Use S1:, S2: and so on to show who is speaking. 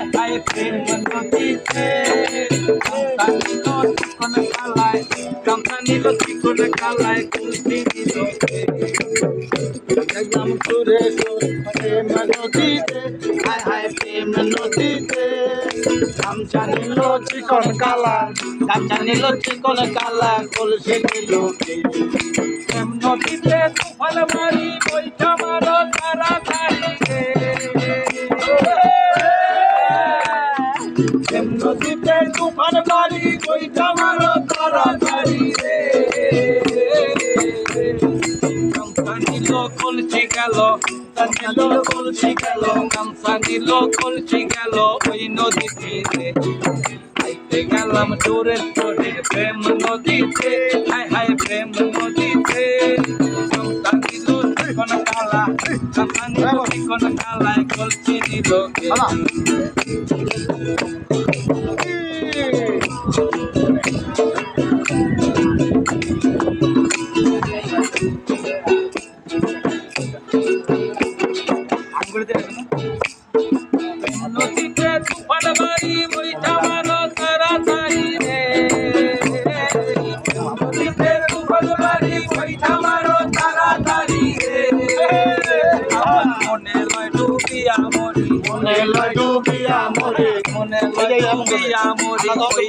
S1: হায় হায় প্রেম নদীতে গামছা নিল চিকন কালায় কুলফি নিল
S2: একদম সুরে প্রেম নদীতে হায় হায় প্রেম নদীতে গামছা নিল চিকন কালা গামছা নিল চিকন কালা কলসি নিল
S1: প্রেম নদীতে তুফান মারি বৈঠা মারো তাড়াতাড়ি
S2: প্রেম নদীতে তুফান মারি বৈঠা মারো তাড়াতাড়ি
S1: গামছা নিল কলসি গেল
S2: কলসি গেল
S1: গামছা নিল কলসি গেল ওই নদীতে আইতে গেলাম জোরে জোরে প্রেম নদীতে হায় হায় প্রেম নদীতে গামছা নিল চিকন কালা গামছা নিল চিকন কালায় কলসি নিল নদীতে তুফান মারি বৈঠা মারো তাড়াতাড়ি রে নদীতে তুফান মারি বৈঠা মারো তাড়াতাড়ি রে আমার মনে লয় ডুবিয়া মরি
S2: মনে লয় ডুবিয়া মরে
S1: মনে লয় ডুবিয়া মরি ওই